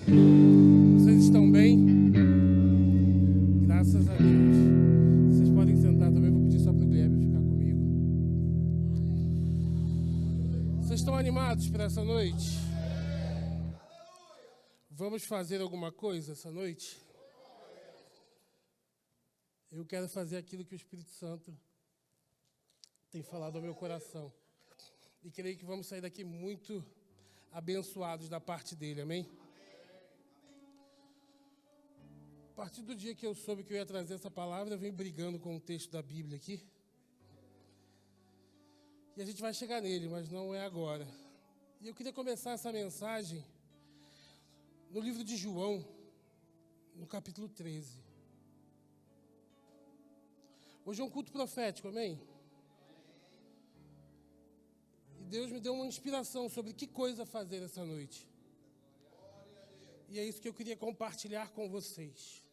Vocês estão bem? Graças a Deus. Vocês podem sentar também, vou pedir só para o Guilherme ficar comigo. Vocês estão animados para essa noite? Vamos fazer alguma coisa essa noite? Eu quero fazer aquilo que o Espírito Santo tem falado ao meu coração. E creio que vamos sair daqui muito abençoados da parte dele, amém? A partir do dia que eu soube que eu ia trazer essa palavra, eu venho brigando com o texto da Bíblia aqui. E a gente vai chegar nele, mas não é agora. E eu queria começar essa mensagem no livro de João, no capítulo 13. Hoje é um culto profético, amém? E Deus me deu uma inspiração sobre que coisa fazer essa noite. E é isso que eu queria compartilhar com vocês.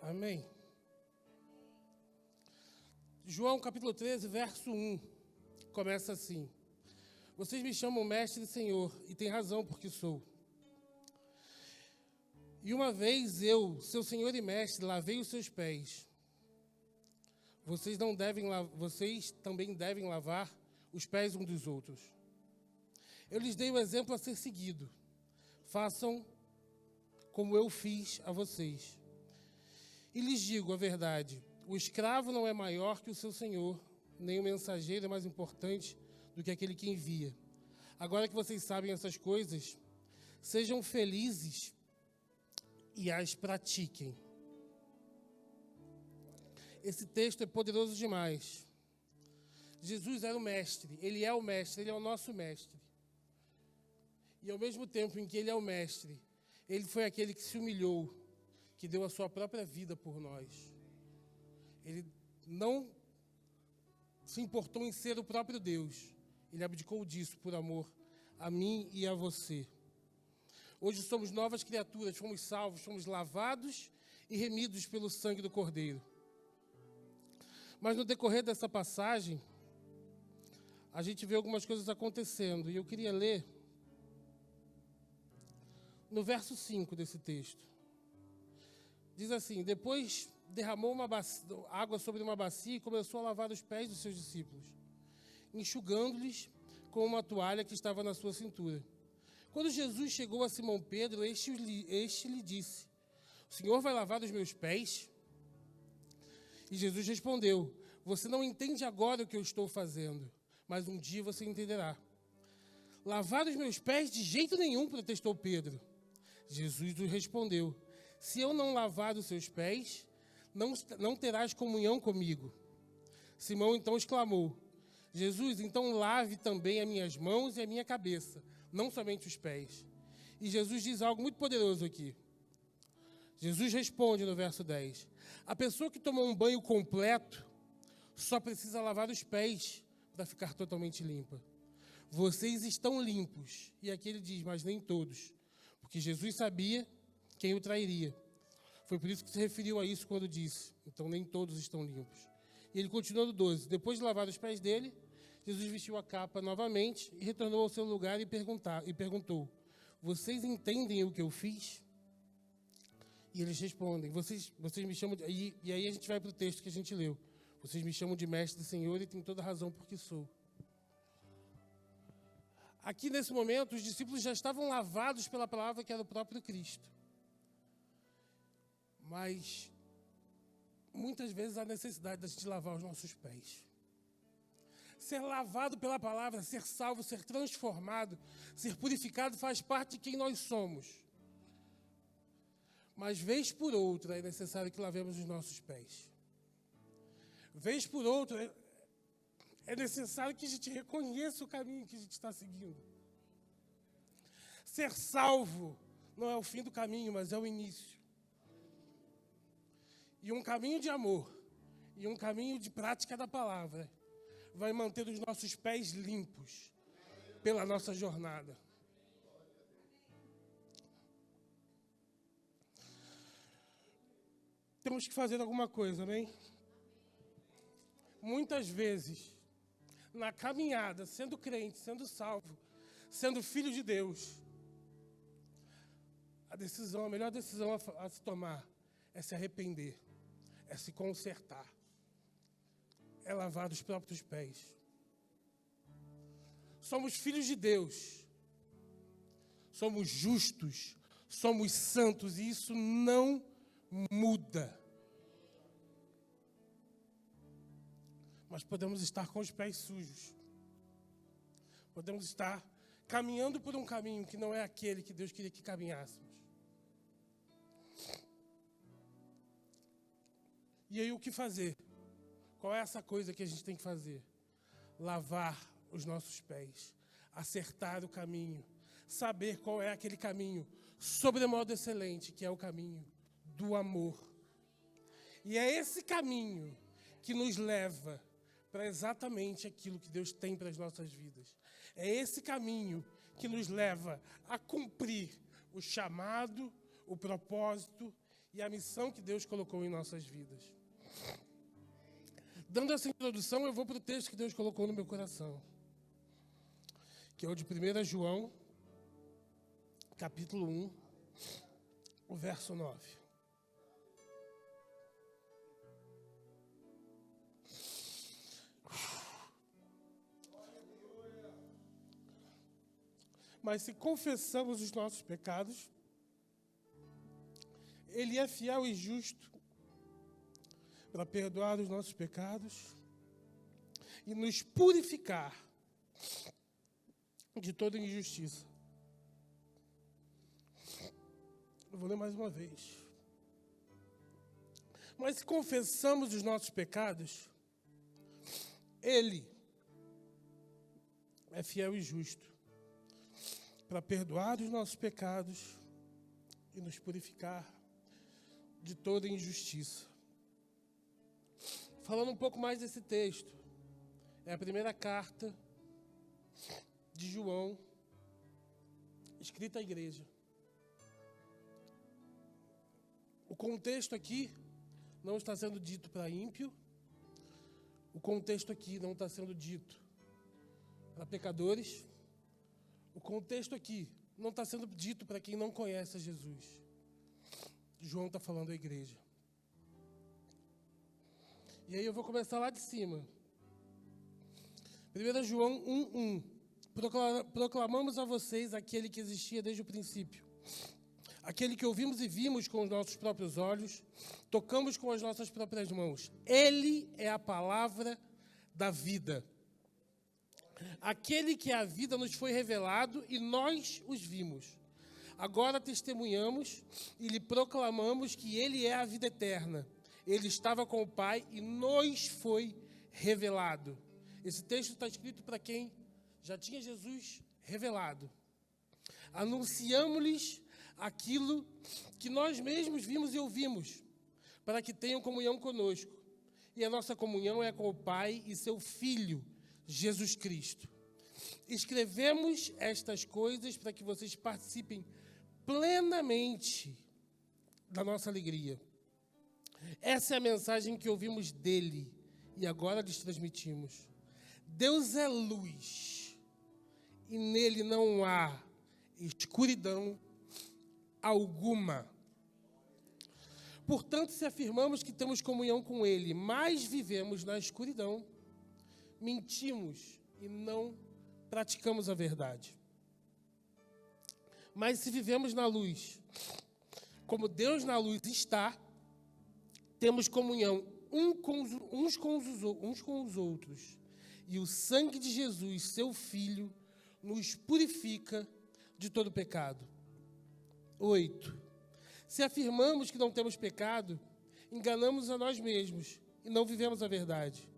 Amém? João capítulo 13, verso 1, começa assim. Vocês me chamam mestre e senhor, e tem razão porque sou. E uma vez eu, seu senhor e mestre, lavei os seus pés. Vocês também devem lavar os pés uns dos outros. Eu lhes dei o exemplo a ser seguido. Façam como eu fiz a vocês. E lhes digo a verdade, o escravo não é maior que o seu senhor, nem o mensageiro é mais importante do que aquele que envia. Agora que vocês sabem essas coisas, sejam felizes e as pratiquem. Esse texto é poderoso demais. Jesus era o mestre, ele é o mestre, ele é o nosso mestre. E ao mesmo tempo em que ele é o mestre, ele foi aquele que se humilhou, que deu a sua própria vida por nós. Ele não se importou em ser o próprio Deus. Ele abdicou disso por amor a mim e a você. Hoje somos novas criaturas, fomos salvos, fomos lavados e remidos pelo sangue do Cordeiro. Mas no decorrer dessa passagem, a gente vê algumas coisas acontecendo. E eu queria ler no verso 5 desse texto. Diz assim, depois derramou água sobre uma bacia e começou a lavar os pés dos seus discípulos, enxugando-lhes com uma toalha que estava na sua cintura. Quando Jesus chegou a Simão Pedro, este lhe disse, o Senhor vai lavar os meus pés? E Jesus respondeu, você não entende agora o que eu estou fazendo, mas um dia você entenderá. Lavar os meus pés de jeito nenhum, protestou Pedro. Jesus lhe respondeu, se eu não lavar os seus pés, não terás comunhão comigo. Simão então exclamou, Jesus, então lave também as minhas mãos e a minha cabeça, não somente os pés. E Jesus diz algo muito poderoso aqui. Jesus responde no verso 10, a pessoa que tomou um banho completo só precisa lavar os pés para ficar totalmente limpa. Vocês estão limpos. E aqui ele diz, mas nem todos. Porque Jesus sabia quem o trairia. Foi por isso que se referiu a isso quando disse, então nem todos estão limpos. E ele continuou no 12. Depois de lavar os pés dele, Jesus vestiu a capa novamente e retornou ao seu lugar e perguntou, vocês entendem o que eu fiz? E eles respondem, vocês me chamam de... E aí a gente vai para o texto que a gente leu. Vocês me chamam de mestre e senhor e tem toda razão porque sou. Aqui nesse momento, os discípulos já estavam lavados pela palavra que era o próprio Cristo. Mas muitas vezes há necessidade de a gente lavar os nossos pés. Ser lavado pela palavra, ser salvo, ser transformado, ser purificado faz parte de quem nós somos. Mas vez por outra é necessário que lavemos os nossos pés. Vez por outra é necessário que a gente reconheça o caminho que a gente está seguindo. Ser salvo não é o fim do caminho, mas é o início. E um caminho de amor e um caminho de prática da palavra vai manter os nossos pés limpos pela nossa jornada. Temos que fazer alguma coisa, amém? Muitas vezes, na caminhada, sendo crente, sendo salvo, sendo filho de Deus, A melhor decisão a se tomar é se arrepender, é se consertar, é lavar os próprios pés. Somos filhos de Deus, somos justos, somos santos e isso não muda. Mas podemos estar com os pés sujos, podemos estar caminhando por um caminho que não é aquele que Deus queria que caminhássemos. E aí o que fazer? Qual é essa coisa que a gente tem que fazer? Lavar os nossos pés, acertar o caminho, saber qual é aquele caminho sobremodo excelente, que é o caminho do amor. E é esse caminho que nos leva para exatamente aquilo que Deus tem para as nossas vidas. É esse caminho que nos leva a cumprir o chamado, o propósito e a missão que Deus colocou em nossas vidas. Dando essa introdução, eu vou para o texto que Deus colocou no meu coração, que é o de 1 João, capítulo 1, o verso 9. Mas se confessamos os nossos pecados, Ele é fiel e justo para perdoar os nossos pecados e nos purificar de toda injustiça. Eu vou ler mais uma vez. Mas se confessamos os nossos pecados, Ele é fiel e justo para perdoar os nossos pecados e nos purificar de toda injustiça. Falando um pouco mais desse texto, é a primeira carta de João, escrita à igreja. O contexto aqui não está sendo dito para ímpio, o contexto aqui não está sendo dito para pecadores, o contexto aqui não está sendo dito para quem não conhece a Jesus. João está falando à igreja. E aí eu vou começar lá de cima. 1 João 1:1. Proclamamos a vocês aquele que existia desde o princípio. Aquele que ouvimos e vimos com os nossos próprios olhos, tocamos com as nossas próprias mãos. Ele é a palavra da vida. Aquele que é a vida nos foi revelado e nós os vimos. Agora testemunhamos e lhe proclamamos que Ele é a vida eterna. Ele estava com o Pai e nos foi revelado. Esse texto está escrito para quem já tinha Jesus revelado. Anunciamos-lhes aquilo que nós mesmos vimos e ouvimos, para que tenham comunhão conosco. E a nossa comunhão é com o Pai e seu Filho, Jesus Cristo. Escrevemos estas coisas para que vocês participem plenamente da nossa alegria. Essa é a mensagem que ouvimos dele e agora lhes transmitimos. Deus é luz e nele não há escuridão alguma. Portanto, se afirmamos que temos comunhão com ele, mas vivemos na escuridão, mentimos e não praticamos a verdade. Mas se vivemos na luz, como Deus na luz está, temos comunhão uns com os outros. E o sangue de Jesus, seu Filho, nos purifica de todo pecado. 8. Se afirmamos que não temos pecado, enganamos a nós mesmos e não vivemos a verdade.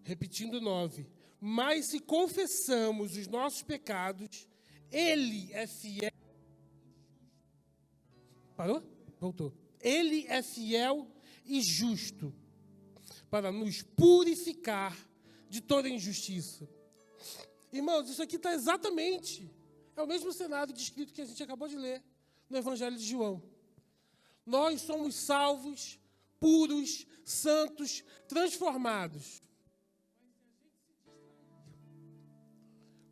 Repetindo 9. Mas se confessamos os nossos pecados, Ele é fiel. Parou? Voltou. Ele é fiel e justo para nos purificar de toda injustiça. Irmãos, isso aqui está exatamente, é o mesmo cenário descrito que a gente acabou de ler no Evangelho de João. Nós somos salvos, puros, santos, transformados.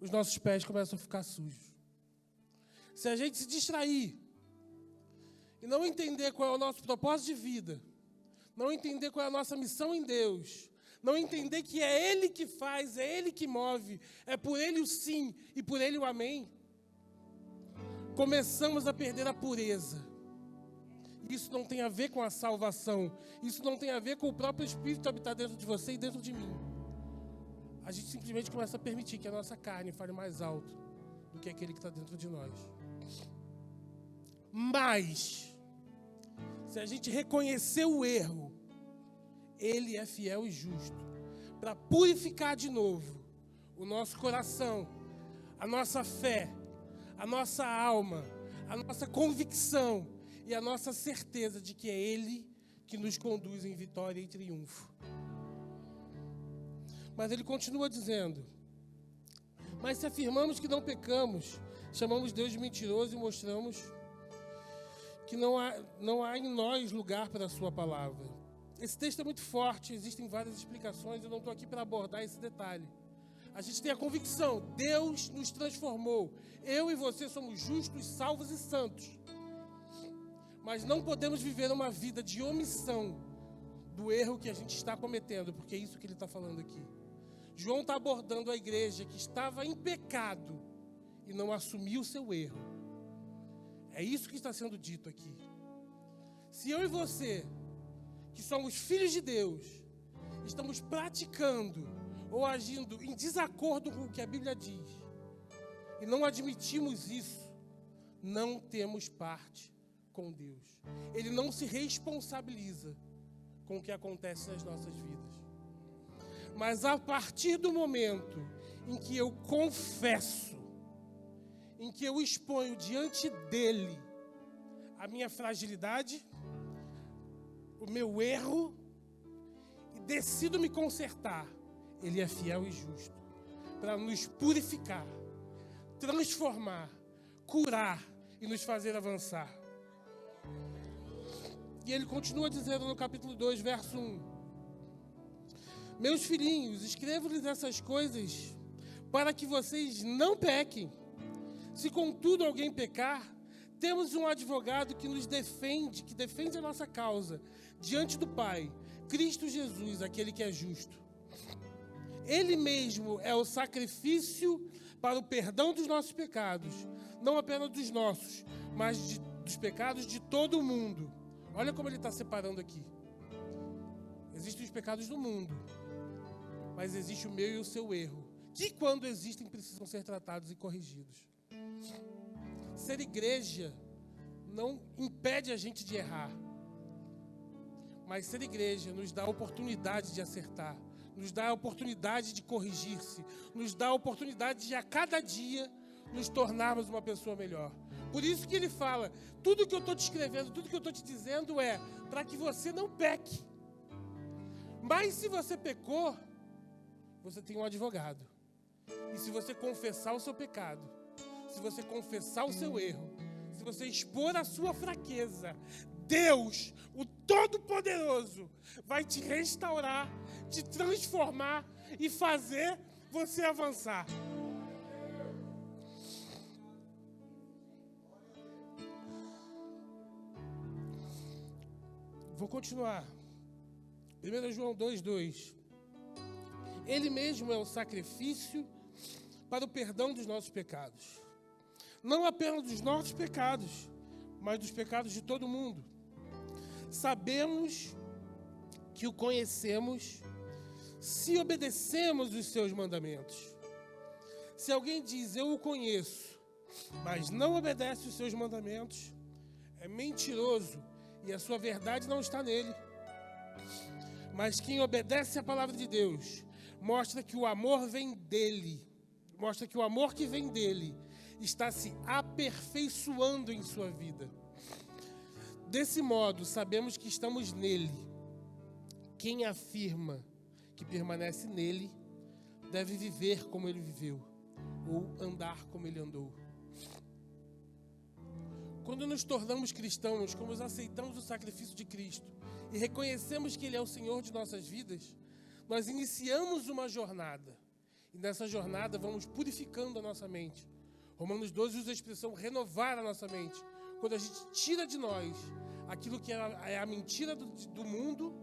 Os nossos pés começam a ficar sujos. Se a gente se distrair, e não entender qual é o nosso propósito de vida, não entender qual é a nossa missão em Deus, não entender que é Ele que faz, é Ele que move, é por Ele o sim e por Ele o amém, começamos a perder a pureza. Isso não tem a ver com a salvação, isso não tem a ver com o próprio Espírito habitar dentro de você e dentro de mim. A gente simplesmente começa a permitir que a nossa carne fale mais alto do que aquele que está dentro de nós. Mas, se a gente reconhecer o erro, Ele é fiel e justo para purificar de novo o nosso coração, a nossa fé, a nossa alma, a nossa convicção e a nossa certeza de que é Ele que nos conduz em vitória e triunfo. Mas ele continua dizendo: mas se afirmamos que não pecamos, chamamos Deus de mentiroso e mostramos que não há em nós lugar para a sua palavra. Esse texto é muito forte, existem várias explicações, eu não estou aqui para abordar esse detalhe. A gente tem a convicção, Deus nos transformou. Eu e você somos justos, salvos e santos. Mas não podemos viver uma vida de omissão do erro que a gente está cometendo, porque é isso que ele está falando aqui. João está abordando a igreja que estava em pecado e não assumiu o seu erro. É isso que está sendo dito aqui. Se eu e você, que somos filhos de Deus, estamos praticando ou agindo em desacordo com o que a Bíblia diz, e não admitimos isso, não temos parte com Deus. Ele não se responsabiliza com o que acontece nas nossas vidas. Mas a partir do momento em que eu confesso, em que eu exponho diante dele a minha fragilidade, o meu erro, e decido me consertar, ele é fiel e justo para nos purificar, transformar, curar e nos fazer avançar. E ele continua dizendo no capítulo 2, verso 1: meus filhinhos, escrevo-lhes essas coisas para que vocês não pequem. Se contudo alguém pecar, temos um advogado que nos defende, que defende a nossa causa diante do Pai, Cristo Jesus, aquele que é justo. Ele mesmo é o sacrifício para o perdão dos nossos pecados, não apenas dos nossos, mas dos pecados de todo o mundo. Olha como ele está separando aqui. Existem os pecados do mundo, mas existe o meu e o seu erro, que quando existem precisam ser tratados e corrigidos. Ser igreja não impede a gente de errar, mas ser igreja nos dá a oportunidade de acertar, nos dá a oportunidade de corrigir-se, nos dá a oportunidade de a cada dia nos tornarmos uma pessoa melhor. Por isso que ele fala, tudo que eu estou te escrevendo, tudo que eu estou te dizendo é para que você não peque. Mas se você pecou, você tem um advogado. E se você confessar o seu pecado, se você confessar o seu erro, se você expor a sua fraqueza, Deus, o Todo-Poderoso, vai te restaurar, te transformar e fazer você avançar. Vou continuar. 1 João 2:2. Ele mesmo é o sacrifício para o perdão dos nossos pecados. Não apenas dos nossos pecados, mas dos pecados de todo mundo. Sabemos que o conhecemos se obedecemos os seus mandamentos. Se alguém diz, eu o conheço, mas não obedece os seus mandamentos, é mentiroso e a sua verdade não está nele. Mas quem obedece à palavra de Deus, mostra que o amor vem dele, mostra que o amor que vem dele está se aperfeiçoando em sua vida. Desse modo, sabemos que estamos nele. Quem afirma que permanece nele, deve viver como ele viveu, ou andar como ele andou. Quando nos tornamos cristãos, quando aceitamos o sacrifício de Cristo e reconhecemos que ele é o Senhor de nossas vidas, nós iniciamos uma jornada. E nessa jornada vamos purificando a nossa mente. Romanos 12 usa a expressão renovar a nossa mente. quando a gente tira de nós aquilo que é a mentira do mundo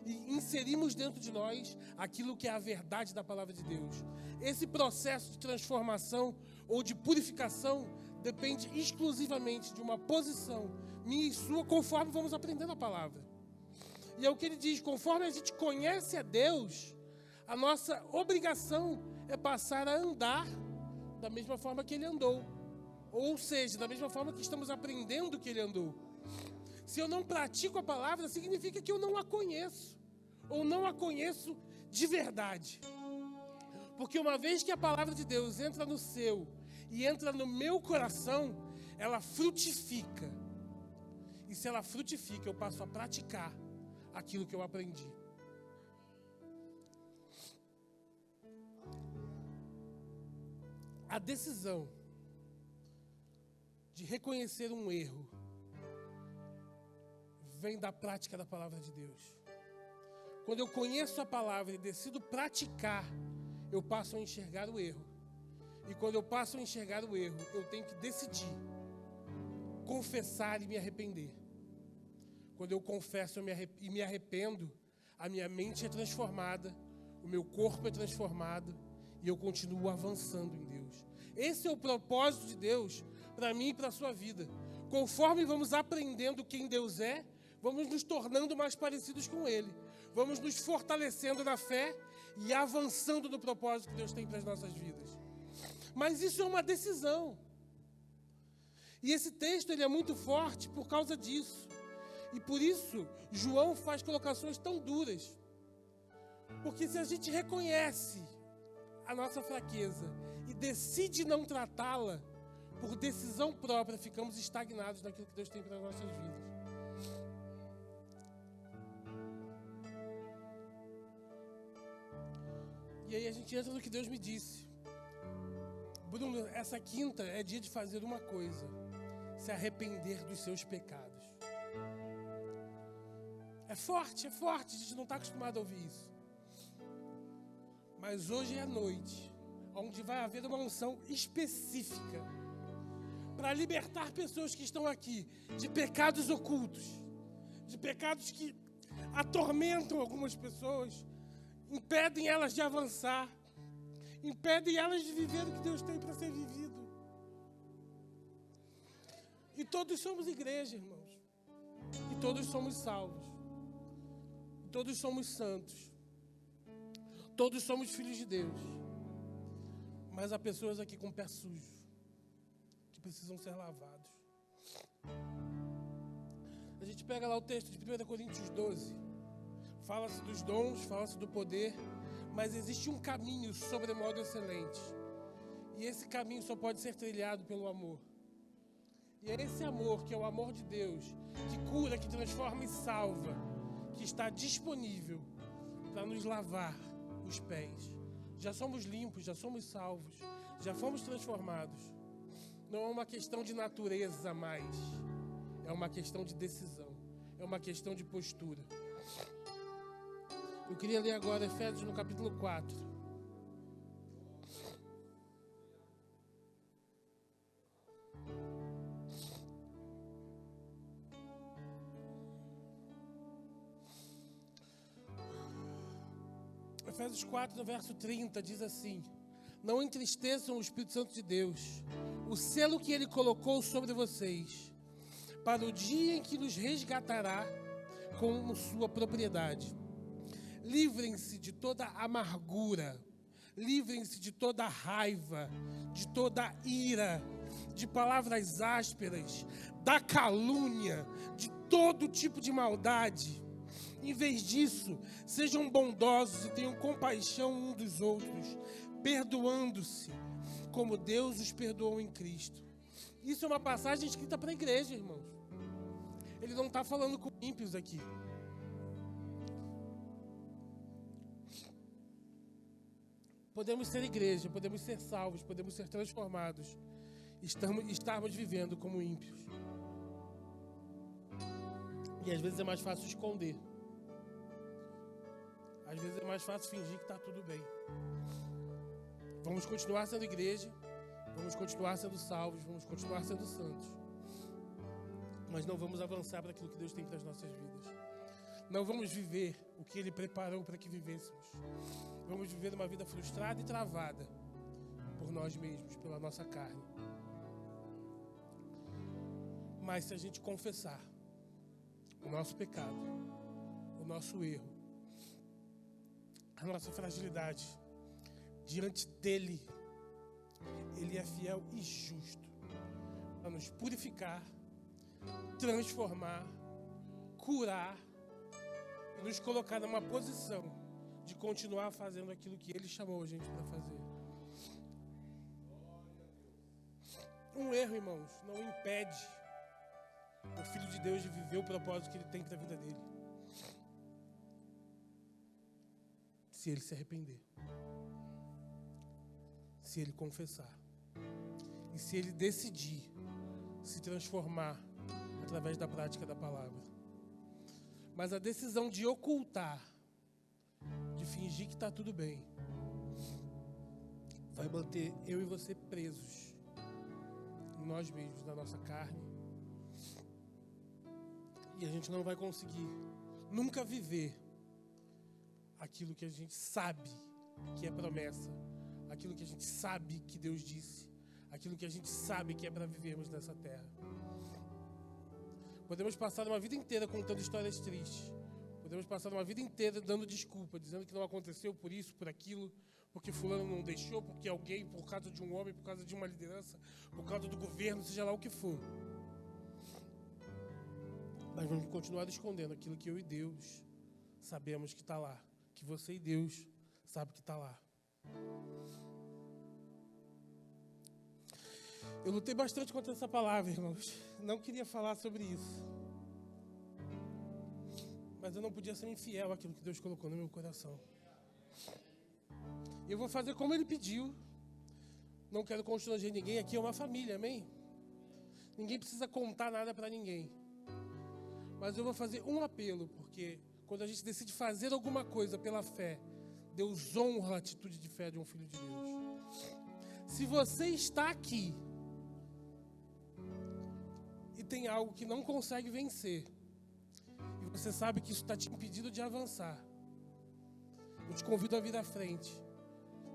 e inserimos dentro de nós aquilo que é a verdade da palavra de Deus. Esse processo de transformação ou de purificação depende exclusivamente de uma posição minha e sua, conforme vamos aprendendo a palavra. E é o que ele diz: conforme a gente conhece a Deus, a nossa obrigação é passar a andar da mesma forma que ele andou. Ou seja, da mesma forma que estamos aprendendo que ele andou. Se eu não pratico a palavra, significa que eu não a conheço. Ou não a conheço de verdade. Porque uma vez que a palavra de Deus entra no seu e entra no meu coração, ela frutifica. E se ela frutifica, eu passo a praticar aquilo que eu aprendi. A decisão de reconhecer um erro vem da prática da palavra de Deus. Quando eu conheço a palavra e decido praticar, eu passo a enxergar o erro. E quando eu passo a enxergar o erro, eu tenho que decidir confessar e me arrepender. Quando eu confesso e me arrependo, a minha mente é transformada, o meu corpo é transformado e eu continuo avançando em Deus. Esse é o propósito de Deus para mim e para a sua vida. Conforme vamos aprendendo quem Deus é, vamos nos tornando mais parecidos com Ele. Vamos nos fortalecendo na fé e avançando no propósito que Deus tem para as nossas vidas. Mas isso é uma decisão. E esse texto ele é muito forte por causa disso. E por isso, João faz colocações tão duras. Porque se a gente reconhece a nossa fraqueza e decide não tratá-la, por decisão própria, ficamos estagnados naquilo que Deus tem para as nossas vidas. E aí a gente entra no que Deus me disse. Bruno, essa quinta é dia de fazer uma coisa: se arrepender dos seus pecados. É forte, a gente não está acostumado a ouvir isso. Mas hoje é a noite, onde vai haver uma unção específica para libertar pessoas que estão aqui de pecados ocultos, de pecados que atormentam algumas pessoas, impedem elas de avançar, impedem elas de viver o que Deus tem para ser vivido. E todos somos igreja, irmãos. E todos somos salvos. E todos somos santos. Todos somos filhos de Deus. Mas há pessoas aqui com pé sujo, que precisam ser lavados. A gente pega lá o texto de 1 Coríntios 12. Fala-se dos dons, fala-se do poder, mas existe um caminho sobremodo excelente. E esse caminho só pode ser trilhado pelo amor. E é esse amor, que é o amor de Deus, que cura, que transforma e salva, que está disponível para nos lavar os pés. Já somos limpos, já somos salvos, já fomos transformados. Não é uma questão de natureza mais, é uma questão de decisão, é uma questão de postura. Eu queria ler agora Efésios no capítulo 4. Efésios 4, no verso 30, diz assim: não entristeçam o Espírito Santo de Deus, o selo que Ele colocou sobre vocês, para o dia em que nos resgatará como sua propriedade. Livrem-se de toda amargura, livrem-se de toda raiva, de toda ira, de palavras ásperas, da calúnia, de todo tipo de maldade. Em vez disso, sejam bondosos e tenham compaixão uns dos outros, perdoando-se, como Deus os perdoou em Cristo. Isso é uma passagem escrita para a igreja, irmãos. Ele não está falando com ímpios aqui. Podemos ser igreja, podemos ser salvos, podemos ser transformados. Estarmos vivendo como ímpios. E às vezes é mais fácil esconder. Às vezes é mais fácil fingir que está tudo bem. Vamos continuar sendo igreja, vamos continuar sendo salvos, vamos continuar sendo santos. mas não vamos avançar para aquilo que Deus tem para as nossas vidas. Não vamos viver o que Ele preparou para que vivêssemos. Vamos viver uma vida frustrada e travada por nós mesmos, pela nossa carne. Mas se a gente confessar o nosso pecado, o nosso erro, a nossa fragilidade diante dEle, Ele é fiel e justo para nos purificar, transformar, curar e nos colocar numa posição de continuar fazendo aquilo que Ele chamou a gente para fazer. Um erro, irmãos, não impede o Filho de Deus de viver o propósito que Ele tem para a vida dele. Se ele se arrepender. Se ele confessar. E se ele decidir se transformar através da prática da palavra. Mas a decisão de ocultar, de fingir que está tudo bem, vai manter eu e você presos em nós mesmos, na nossa carne. E a gente não vai conseguir nunca viver aquilo que a gente sabe que é promessa, aquilo que a gente sabe que Deus disse, aquilo que a gente sabe que é para vivermos nessa terra. Podemos passar uma vida inteira contando histórias tristes. Podemos passar uma vida inteira dando desculpa, dizendo que não aconteceu por isso, por aquilo, porque fulano não deixou, porque alguém, por causa de um homem, por causa de uma liderança, por causa do governo, seja lá o que for. Mas vamos continuar escondendo aquilo que eu e Deus sabemos que está lá. Que você e Deus sabem que está lá. Eu lutei bastante contra essa palavra, irmãos. Não queria falar sobre isso. Mas eu não podia ser infiel àquilo que Deus colocou no meu coração. Eu vou fazer como Ele pediu. Não quero constranger ninguém. Aqui é uma família, amém? Ninguém precisa contar nada para ninguém. Mas eu vou fazer um apelo, porque quando a gente decide fazer alguma coisa pela fé, Deus honra a atitude de fé de um filho de Deus. Se você está aqui e tem algo que não consegue vencer, e você sabe que isso está te impedindo de avançar, eu te convido a vir à frente.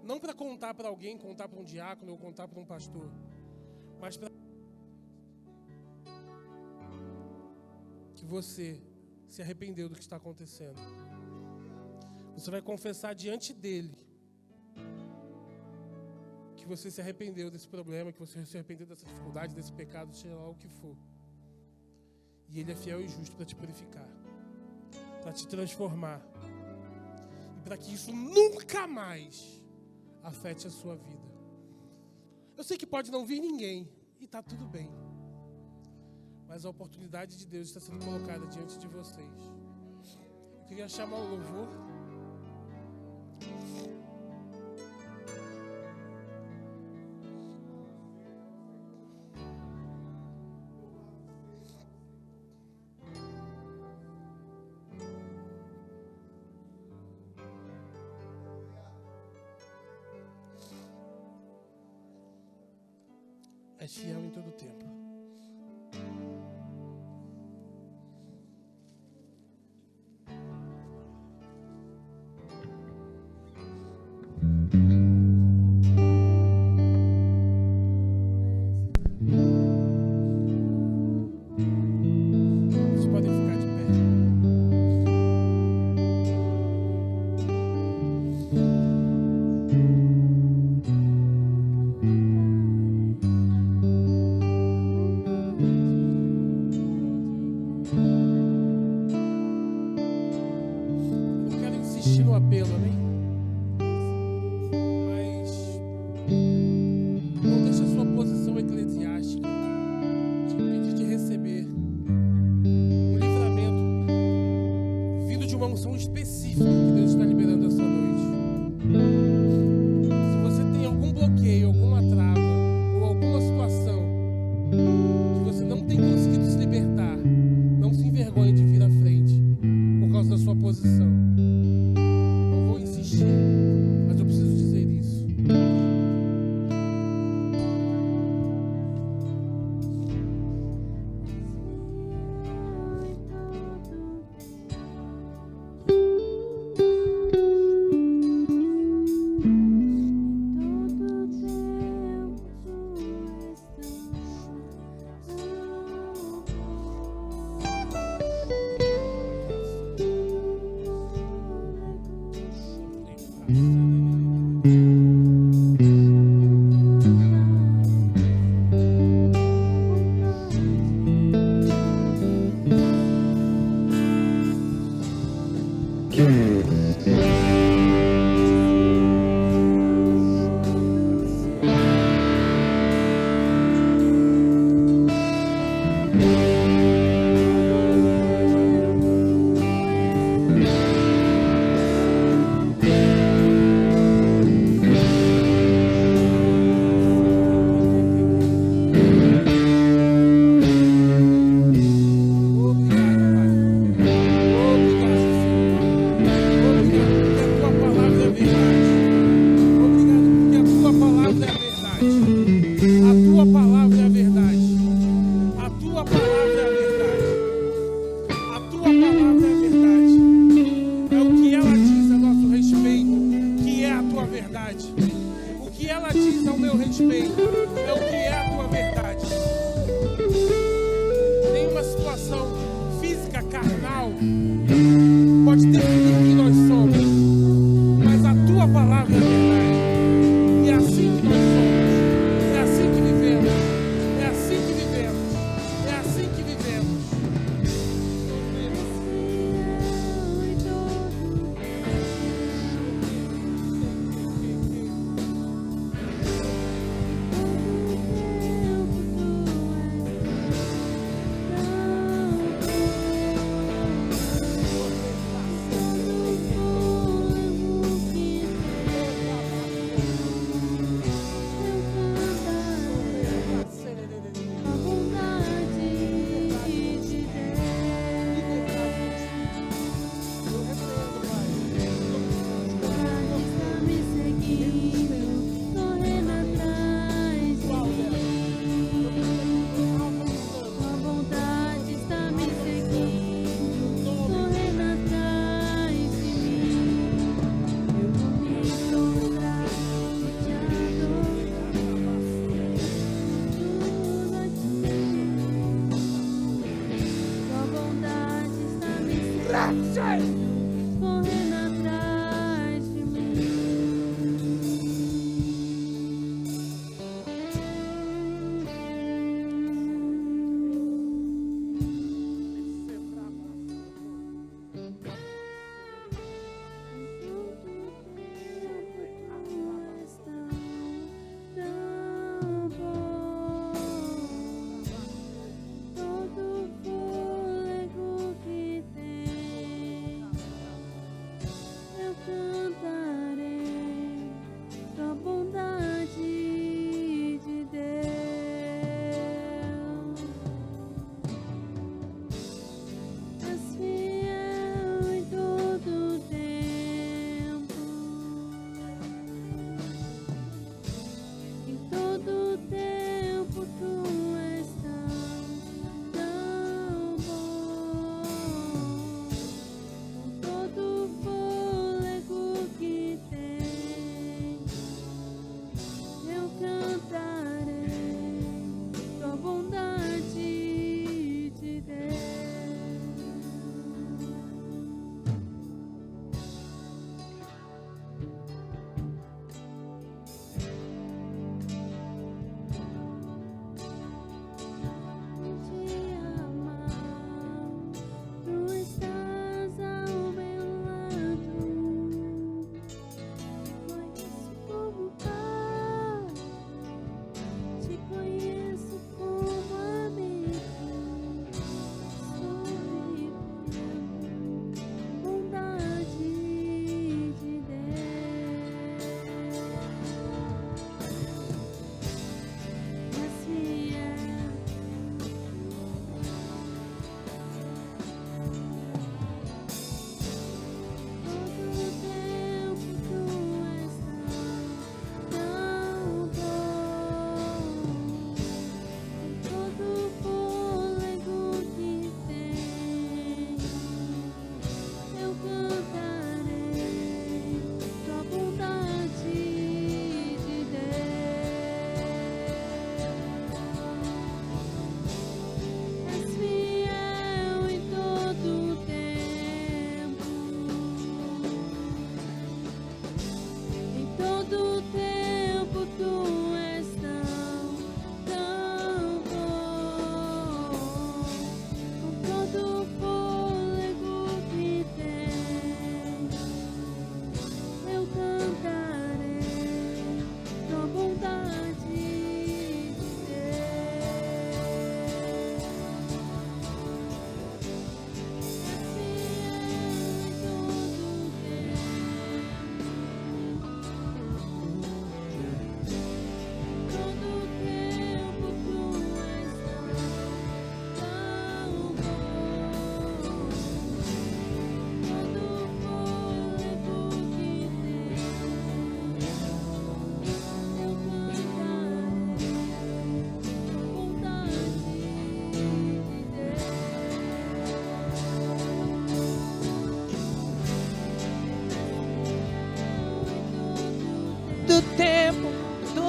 Não para contar para alguém, contar para um diácono ou contar para um pastor, mas para que você se arrependeu do que está acontecendo. Você vai confessar diante dele que você se arrependeu desse problema, que você se arrependeu dessa dificuldade, desse pecado, seja lá o que for. E ele é fiel e justo para te purificar, para te transformar, e para que isso nunca mais afete a sua vida. Eu sei que pode não vir ninguém, e está tudo bem. Mas a oportunidade de Deus está sendo colocada diante de vocês. Eu queria chamar o louvor. É fiel em todo o tempo. No apelo, amém? Mas não deixe a sua posição eclesiástica te impedir de receber um livramento vindo de uma unção específica que Deus está liberando essa noite. Se você tem algum bloqueio, alguma trava ou alguma situação que você não tem conseguido se libertar, não se envergonhe de vir à frente por causa da sua posição.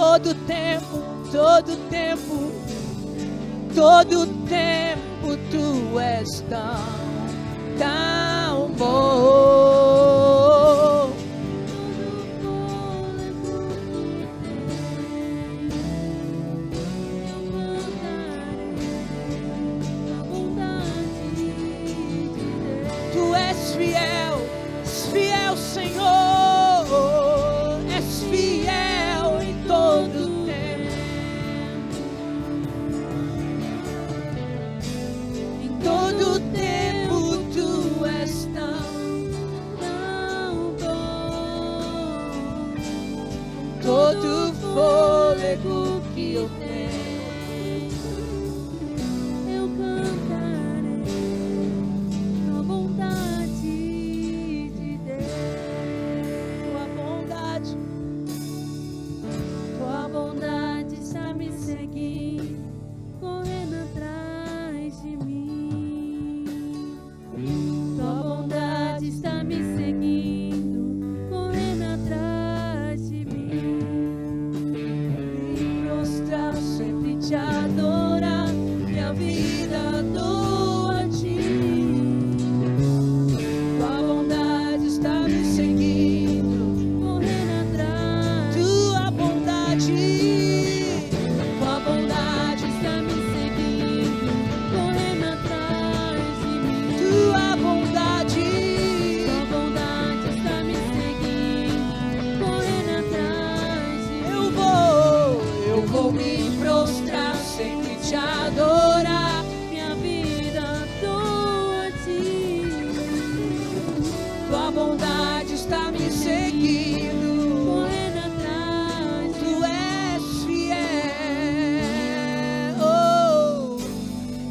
todo tempo, todo tempo, todo tempo tu és tão bom. Tu és fiel, fiel, Senhor, és fiel em todo tempo. Em todo tempo tu és tão bom. Todo fôlego que eu tenho, eu cantarei tua bondade de Deus. Tua bondade está me seguindo, correndo atrás de mim. Tua bondade está me seguindo, correndo atrás de mim. Me prostrar, sempre te adorar, minha vida dou a ti. Tua bondade está me seguindo, correndo atrás. Tua bondade está me seguindo, correndo atrás de mim. Tua bondade está me seguindo, correndo atrás de mim. Eu vou me prostrar, sempre te adorar, minha vida dou a ti. Tua bondade está me seguindo, correndo atrás. Tu és fiel, oh,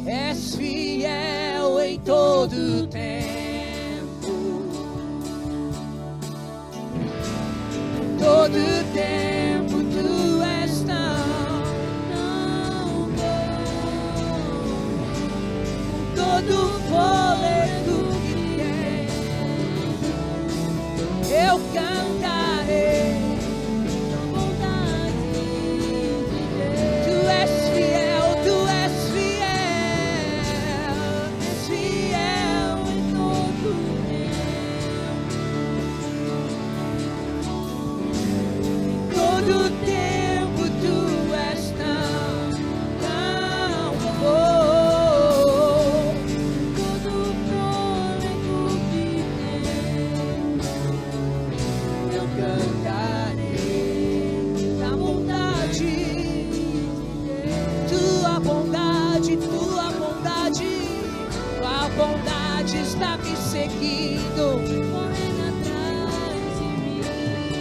és fiel em todo tempo. Todo tempo tu és tão bom. Todo fôlego que tenho, eu cantarei tua bondade de Deus. Tu és fiel, és fiel em todo tempo. Todo tempo tu és tão bom. Todo fôlego que tenho, eu cantarei da bondade de Deus. Tua bondade está me seguindo, correndo atrás de mim.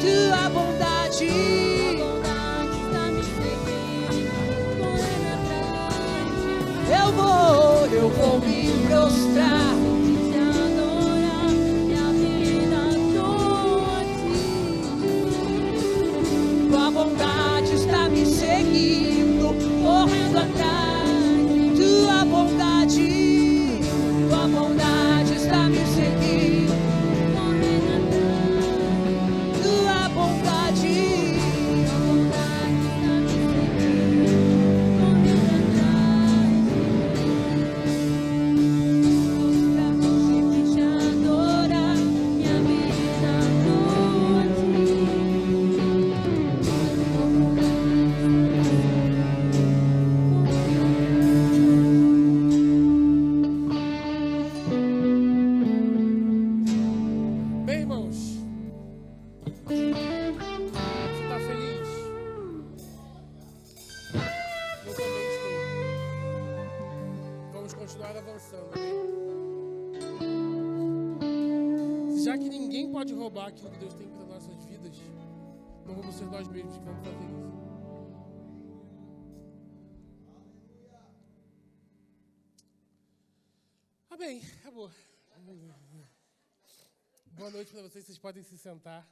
Tua bondade está me seguindo, correndo atrás de mim. Eu vou me prostrar, te adorar, minha vida dou a ti. Tua bondade está me seguindo, correndo atrás. Tua bondade está me seguindo, correndo atrás. Tua bondade está me seguindo, correndo atrás. Sempre te adorar, minha vida dou a ti. Bem, irmãos, você está feliz? Eu também estou. Vamos continuar avançando, amém? Já que ninguém pode roubar aquilo que Deus tem para nossas vidas, não vamos ser nós mesmos que vamos fazer isso. Amém. Acabou. Boa noite para vocês podem se sentar.